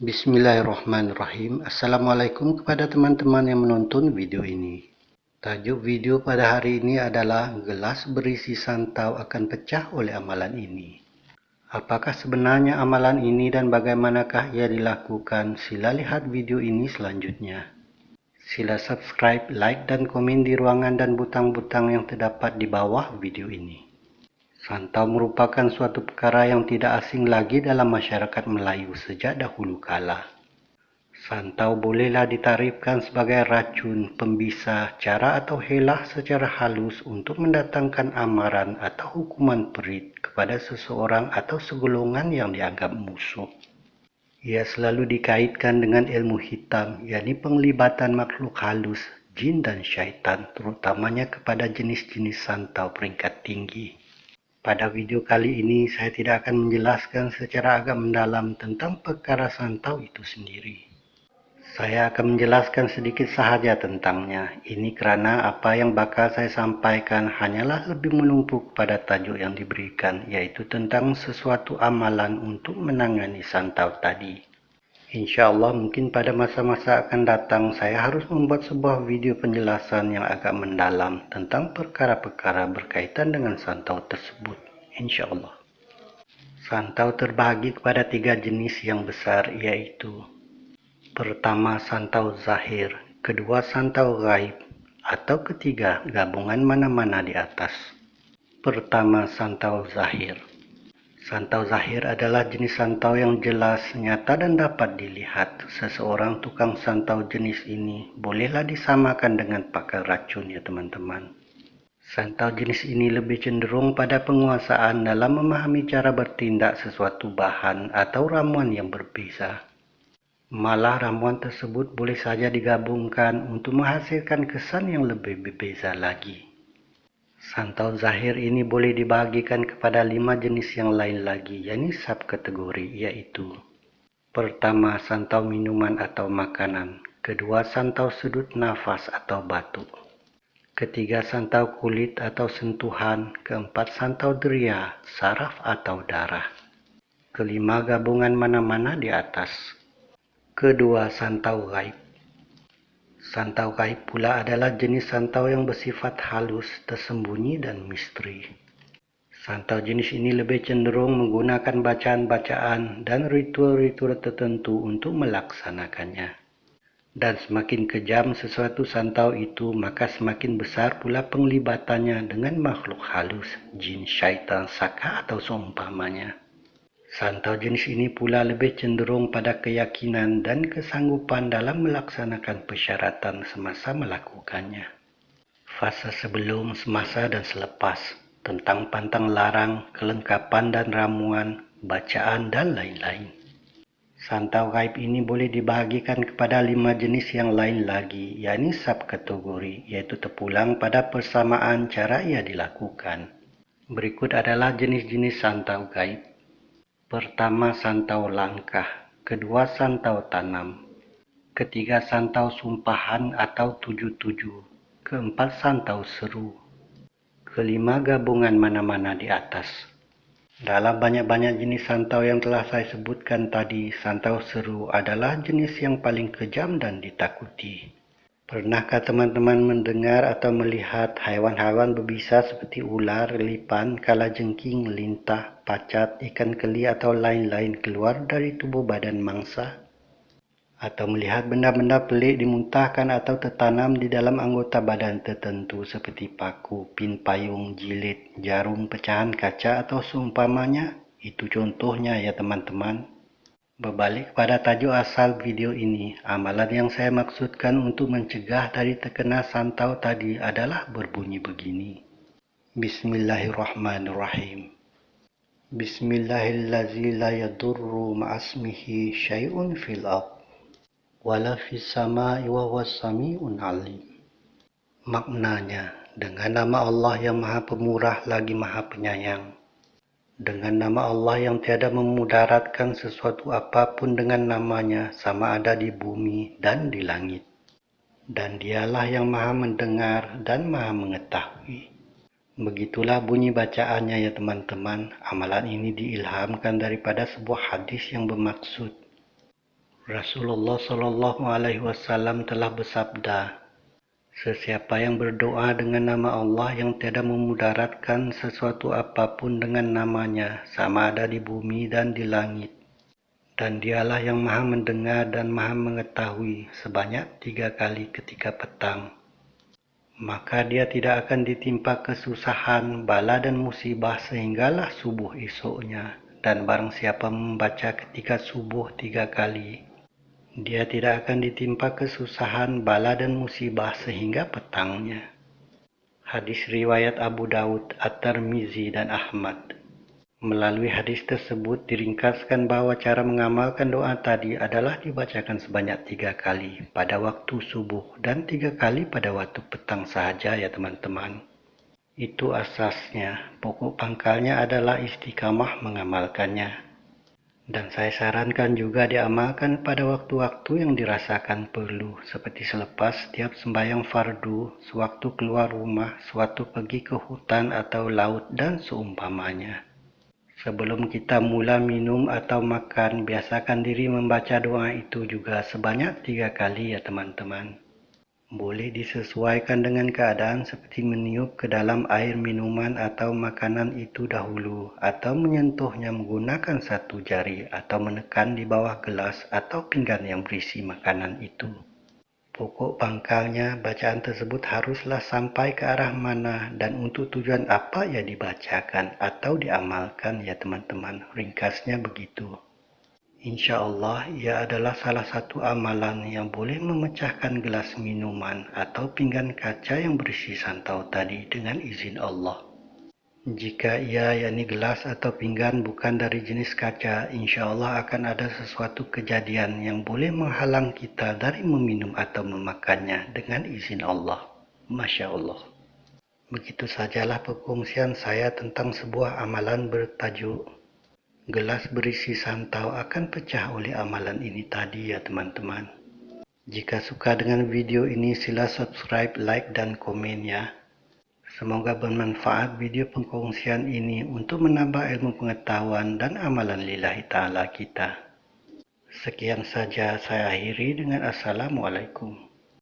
Bismillahirrahmanirrahim. Assalamualaikum kepada teman-teman yang menonton video ini. Tajuk video pada hari ini adalah gelas berisi santau akan pecah oleh amalan ini. Apakah sebenarnya amalan ini dan bagaimanakah ia dilakukan? Sila lihat video ini selanjutnya. Sila subscribe, like, dan komen di ruangan dan butang-butang yang terdapat di bawah video ini. Santau merupakan suatu perkara yang tidak asing lagi dalam masyarakat Melayu sejak dahulu kala. Santau bolehlah ditarifkan sebagai racun, pembisa, cara atau helah secara halus untuk mendatangkan amaran atau hukuman perit kepada seseorang atau segolongan yang dianggap musuh. Ia selalu dikaitkan dengan ilmu hitam, yakni penglibatan makhluk halus, jin dan syaitan, terutamanya kepada jenis-jenis santau peringkat tinggi. Pada video kali ini, saya tidak akan menjelaskan secara agak mendalam tentang perkara santau itu sendiri. Saya akan menjelaskan sedikit sahaja tentangnya. Ini kerana apa yang bakal saya sampaikan hanyalah lebih menumpuk pada tajuk yang diberikan, yaitu tentang sesuatu amalan untuk menangani santau tadi. InsyaAllah mungkin pada masa-masa akan datang saya harus membuat sebuah video penjelasan yang agak mendalam tentang perkara-perkara berkaitan dengan santau tersebut. InsyaAllah. Santau terbahagi kepada 3 jenis yang besar, yaitu pertama, santau zahir, kedua, santau gaib, atau ketiga, gabungan mana-mana di atas. Pertama, santau zahir. Santau zahir adalah jenis santau yang jelas, nyata dan dapat dilihat. Seseorang tukang santau jenis ini bolehlah disamakan dengan pakar racun ya teman-teman. Santau jenis ini lebih cenderung pada penguasaan dalam memahami cara bertindak sesuatu bahan atau ramuan yang berbeza. Malah ramuan tersebut boleh saja digabungkan untuk menghasilkan kesan yang lebih berbeza lagi. Santau zahir ini boleh dibagikan kepada 5 jenis yang lain lagi, yakni subkategori, yaitu pertama, santau minuman atau makanan, kedua, santau sudut nafas atau batuk, ketiga, santau kulit atau sentuhan, keempat, santau deria, saraf atau darah, kelima, gabungan mana-mana di atas. Kedua, santau gaib. Santau gaib pula adalah jenis santau yang bersifat halus, tersembunyi dan misteri. Santau jenis ini lebih cenderung menggunakan bacaan-bacaan dan ritual-ritual tertentu untuk melaksanakannya. Dan semakin kejam sesuatu santau itu, maka semakin besar pula penglibatannya dengan makhluk halus, jin, syaitan, saka atau seumpamanya. Santau jenis ini pula lebih cenderung pada keyakinan dan kesanggupan dalam melaksanakan persyaratan semasa melakukannya. Fase sebelum, semasa dan selepas, tentang pantang larang, kelengkapan dan ramuan, bacaan dan lain-lain. Santau gaib ini boleh dibahagikan kepada 5 jenis yang lain lagi, yakni subkategori, yaitu terpulang pada persamaan cara ia dilakukan. Berikut adalah jenis-jenis santau gaib. Pertama, santau langkah, kedua, santau tanam, ketiga, santau sumpahan atau 77, keempat, santau seru, kelima, gabungan mana-mana di atas. Dalam banyak-banyak jenis santau yang telah saya sebutkan tadi, santau seru adalah jenis yang paling kejam dan ditakuti. Pernahkah teman-teman mendengar atau melihat haiwan-haiwan berbisa seperti ular, lipan, kalajengking, lintah, pacat, ikan keli atau lain-lain keluar dari tubuh badan mangsa? Atau melihat benda-benda pelik dimuntahkan atau tertanam di dalam anggota badan tertentu seperti paku, pin payung, jilid, jarum, pecahan kaca atau seumpamanya? Itu contohnya ya teman-teman. Berbalik kepada tajuk asal video ini, amalan yang saya maksudkan untuk mencegah dari terkena santau tadi adalah berbunyi begini. Bismillahirrahmanirrahim. Bismillahillazi la yadurru ma'asmihi syai'un fil ard wala fis sama'i wa huwas sami'un alim. Maknanya, dengan nama Allah yang Maha Pemurah lagi Maha Penyayang. Dengan nama Allah yang tiada memudaratkan sesuatu apapun dengan namanya, sama ada di bumi dan di langit. Dan dialah yang Maha mendengar dan Maha mengetahui. Begitulah bunyi bacaannya ya teman-teman. Amalan ini diilhamkan daripada sebuah hadis yang bermaksud, Rasulullah Shallallahu Alaihi Wasallam telah bersabda, "Sesiapa yang berdoa dengan nama Allah yang tiada memudaratkan sesuatu apapun dengan namanya, sama ada di bumi dan di langit. Dan dialah yang maha mendengar dan maha mengetahui sebanyak 3 kali ketika petang. Maka dia tidak akan ditimpa kesusahan, bala dan musibah sehinggalah subuh esoknya. Dan barang siapa membaca ketika subuh 3 kali, dia tidak akan ditimpa kesusahan, bala dan musibah sehingga petangnya." Hadis riwayat Abu Daud, At-Tirmizi dan Ahmad. Melalui hadis tersebut diringkaskan bahwa cara mengamalkan doa tadi adalah dibacakan sebanyak 3 kali pada waktu subuh dan 3 kali pada waktu petang sahaja ya teman-teman. Itu asasnya, pokok pangkalnya adalah istiqamah mengamalkannya. Dan saya sarankan juga diamalkan pada waktu-waktu yang dirasakan perlu, seperti selepas setiap sembahyang fardu, sewaktu keluar rumah, sewaktu pergi ke hutan atau laut dan seumpamanya. Sebelum kita mula minum atau makan, biasakan diri membaca doa itu juga sebanyak 3 kali ya teman-teman. Boleh disesuaikan dengan keadaan seperti meniup ke dalam air minuman atau makanan itu dahulu, atau menyentuhnya menggunakan satu jari, atau menekan di bawah gelas atau pinggan yang berisi makanan itu. Pokok pangkalnya, bacaan tersebut haruslah sampai ke arah mana dan untuk tujuan apa ya dibacakan atau diamalkan ya teman-teman. Ringkasnya begitu. Insya Allah, ia adalah salah satu amalan yang boleh memecahkan gelas minuman atau pinggan kaca yang berisi santau tadi dengan izin Allah. Jika ia yakni gelas atau pinggan bukan dari jenis kaca, insya Allah akan ada sesuatu kejadian yang boleh menghalang kita dari meminum atau memakannya dengan izin Allah. Masya Allah. Begitu sajalah perkongsian saya tentang sebuah amalan bertajuk gelas berisi santau akan pecah oleh amalan ini tadi ya teman-teman. Jika suka dengan video ini sila subscribe, like dan komen ya. Semoga bermanfaat video pengkongsian ini untuk menambah ilmu pengetahuan dan amalan lillahi ta'ala kita. Sekian saja saya akhiri dengan Assalamualaikum.